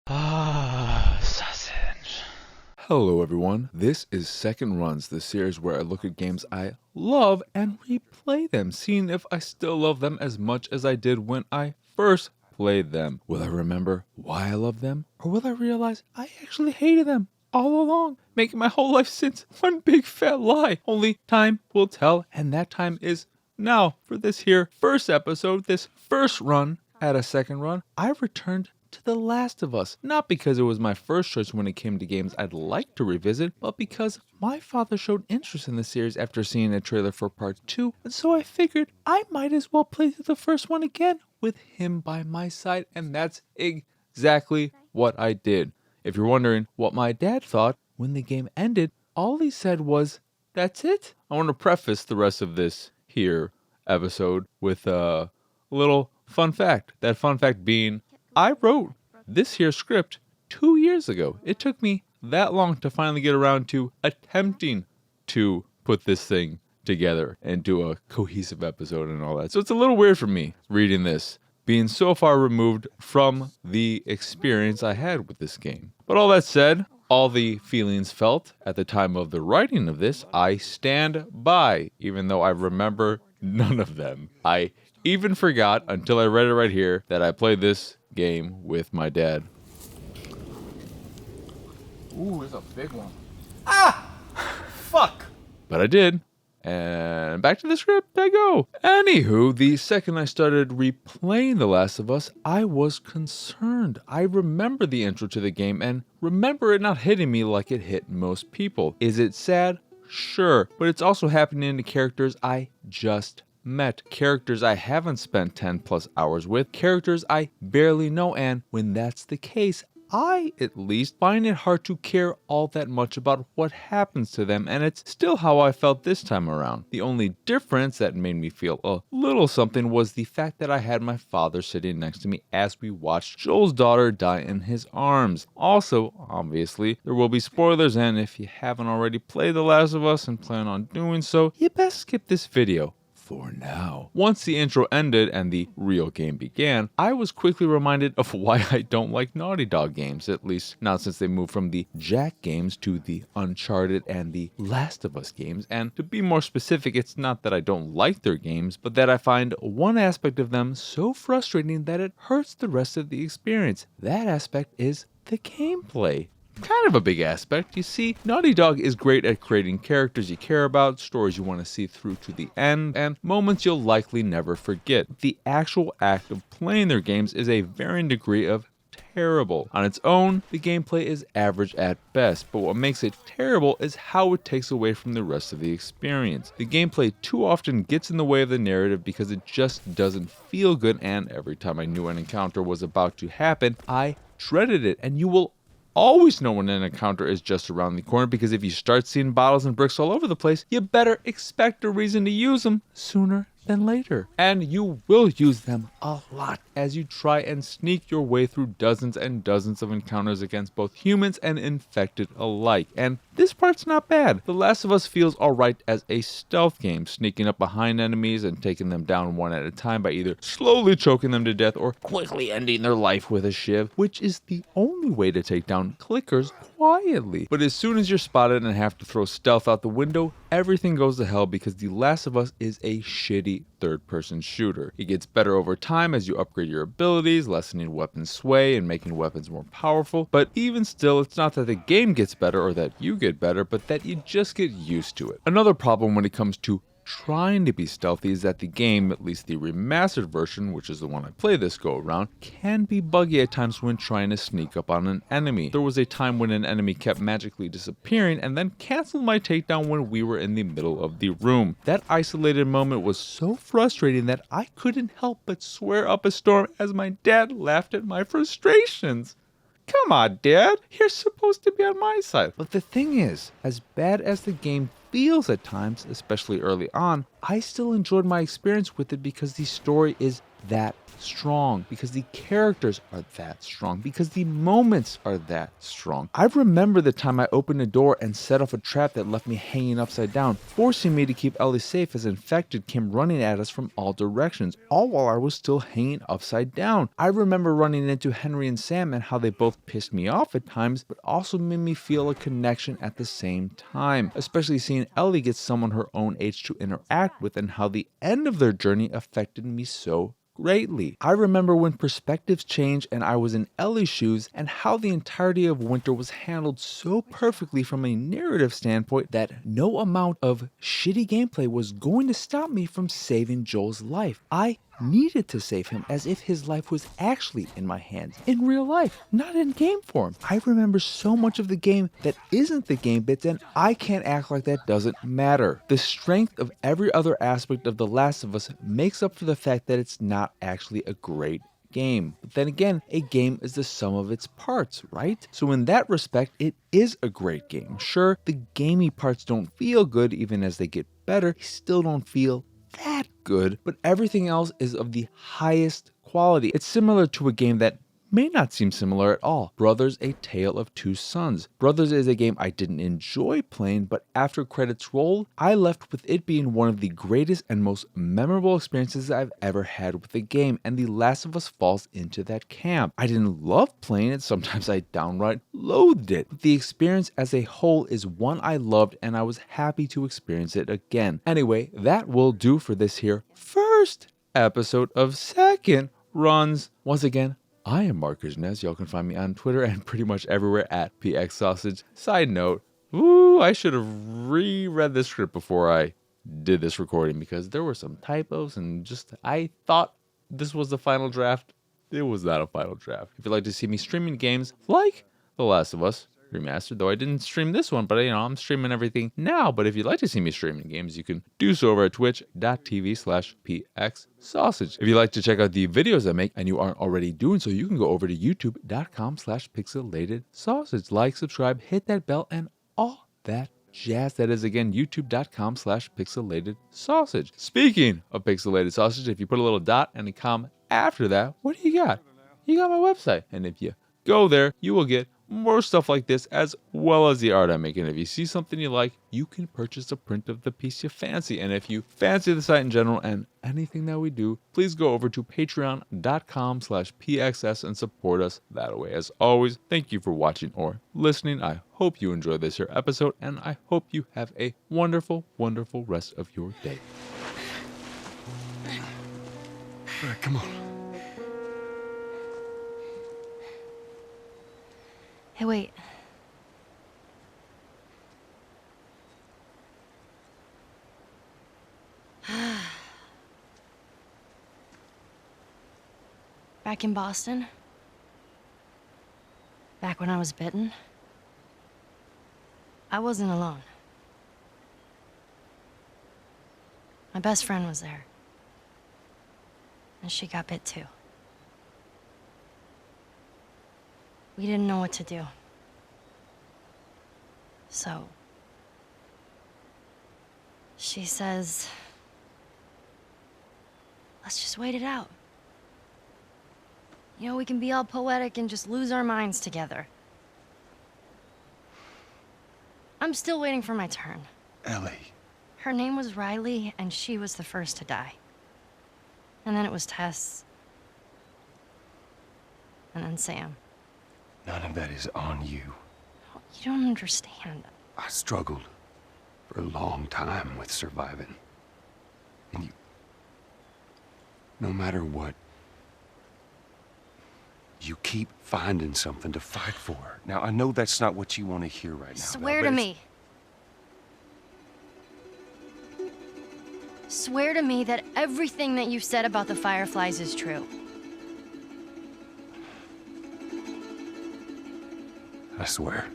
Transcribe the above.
Sausage. Hello everyone, this is Second Runs, the series where I look at games I love and replay them, seeing if I still love them as much as I did when I first played them. Will I remember why I love them, or will I realize I actually hated them all along, making my whole life since one big fat lie? Only time will tell, and that time is now. For this here first episode, this first run at a second run, I returned to The Last of Us, not because it was my first choice when it came to games I'd like to revisit, but because my father showed interest in the series after seeing a trailer for part 2, and so I figured I might as well play through the first one again with him by my side, and that's exactly what I did. If you're wondering what my dad thought when the game ended, all he said was, "That's it?" I want to preface the rest of this here episode with a little fun fact. That fun fact being, I wrote this here script 2 years ago. It took me that long to finally get around to attempting to put this thing together and do a cohesive episode and all that. So it's a little weird for me reading this, being so far removed from the experience I had with this game. But all that said, all the feelings felt at the time of the writing of this, I stand by, even though I remember none of them. I even forgot until I read it right here that I played this game with my dad. Ooh, it's a big one. Fuck! But I did. And back to the script I go. Anywho, the second I started replaying The Last of Us, I was concerned. I remember the intro to the game and remember it not hitting me like it hit most people. Is it sad? Sure. But it's also happening to characters I just met, characters I haven't spent 10 plus hours with, characters I barely know, and when that's the case, I, at least, find it hard to care all that much about what happens to them, and it's still how I felt this time around. The only difference that made me feel a little something was the fact that I had my father sitting next to me as we watched Joel's daughter die in his arms. Also, obviously, there will be spoilers, and if you haven't already played The Last of Us and plan on doing so, you best skip this video for now. Once the intro ended and the real game began, I was quickly reminded of why I don't like Naughty Dog games, at least not since they moved from the Jack games to the Uncharted and the Last of Us games. And to be more specific, it's not that I don't like their games, but that I find one aspect of them so frustrating that it hurts the rest of the experience. That aspect is the gameplay. Kind of a big aspect. You see, Naughty Dog is great at creating characters you care about, stories you want to see through to the end, and moments you'll likely never forget. The actual act of playing their games is a varying degree of terrible. On its own, the gameplay is average at best, but what makes it terrible is how it takes away from the rest of the experience. The gameplay too often gets in the way of the narrative because it just doesn't feel good, and every time I knew an encounter was about to happen, I dreaded it, and you will always know when an encounter is just around the corner, because if you start seeing bottles and bricks all over the place, you better expect a reason to use them sooner than later. And you will use them a lot as you try and sneak your way through dozens and dozens of encounters against both humans and infected alike. And this part's not bad. The Last of Us feels alright as a stealth game, sneaking up behind enemies and taking them down one at a time by either slowly choking them to death or quickly ending their life with a shiv, which is the only way to take down clickers quietly. But as soon as you're spotted and have to throw stealth out the window, everything goes to hell because The Last of Us is a shitty third-person shooter. It gets better over time as you upgrade your abilities, lessening weapon sway and making weapons more powerful, but even still, it's not that the game gets better or that you get better, but that you just get used to it. Another problem when it comes to trying to be stealthy is that the game, at least the remastered version, which is the one I play this go around, can be buggy at times when trying to sneak up on an enemy. There was a time when an enemy kept magically disappearing and then canceled my takedown when we were in the middle of the room. That isolated moment was so frustrating that I couldn't help but swear up a storm as my dad laughed at my frustrations. Come on, Dad, you're supposed to be on my side. But the thing is, as bad as the game feels at times, especially early on, I still enjoyed my experience with it because the story is that strong, because the characters are that strong, because the moments are that strong. I remember the time I opened a door and set off a trap that left me hanging upside down, forcing me to keep Ellie safe as infected came running at us from all directions, all while I was still hanging upside down. I remember running into Henry and Sam and how they both pissed me off at times, but also made me feel a connection at the same time, especially seeing Ellie get someone her own age to interact with and how the end of their journey affected me so greatly. I remember when perspectives changed and I was in Ellie's shoes, and how the entirety of Winter was handled so perfectly from a narrative standpoint that no amount of shitty gameplay was going to stop me from saving Joel's life. I needed to save him as if his life was actually in my hands, in real life, not in game form. I remember so much of the game that isn't the game bits, and I can't act like that doesn't matter. The strength of every other aspect of The Last of Us makes up for the fact that it's not actually a great game. But then again, a game is the sum of its parts, right? So in that respect, it is a great game. Sure, the gamey parts don't feel good even as they get better. They still don't feel that good, but everything else is of the highest quality. It's similar to a game that may not seem similar at all. Brothers: A Tale of Two Sons. Brothers is a game I didn't enjoy playing, but after credits rolled, I left with it being one of the greatest and most memorable experiences I've ever had with a game, and The Last of Us falls into that camp. I didn't love playing it, sometimes I downright loathed it, but the experience as a whole is one I loved, and I was happy to experience it again. Anyway, that will do for this here first episode of Second Runs. Once again, I am Marcus Nez. Y'all can find me on Twitter and pretty much everywhere at PXSausage. Side note, I should have reread this script before I did this recording because there were some typos and I thought this was the final draft. It was not a final draft. If you'd like to see me streaming games like The Last of Us Remastered, though I didn't stream this one, but I'm streaming everything now. But if you'd like to see me streaming games, you can do so over at twitch.tv/pxsausage. If you'd like to check out the videos I make and you aren't already doing so, you can go over to youtube.com/pixelatedsausage. Like, subscribe, hit that bell, and all that jazz. That is, again, youtube.com/pixelatedsausage. Speaking of pixelated sausage, if you put a little dot and a comma after that, what do you got? You got my website. And if you go there, you will get more stuff like this, as well as the art I make. And if you see something you like, you can purchase a print of the piece you fancy. And if you fancy the site in general and anything that we do, please go over to patreon.com/pxs and support us that way. As always, thank you for watching or listening. I hope you enjoyed this here episode, and I hope you have a wonderful, wonderful rest of your day. All right, come on. Hey, wait. Back in Boston, back when I was bitten, I wasn't alone. My best friend was there, and she got bit too. We didn't know what to do. So, she says, let's just wait it out. You know, we can be all poetic and just lose our minds together. I'm still waiting for my turn. Ellie. Her name was Riley, and she was the first to die. And then it was Tess. And then Sam. None of that is on you. You don't understand. I struggled for a long time with surviving. And you... no matter what, you keep finding something to fight for. Now, I know that's not what you want to hear right now. Swear to me. Swear to me that everything that you've said about the Fireflies is true. I swear.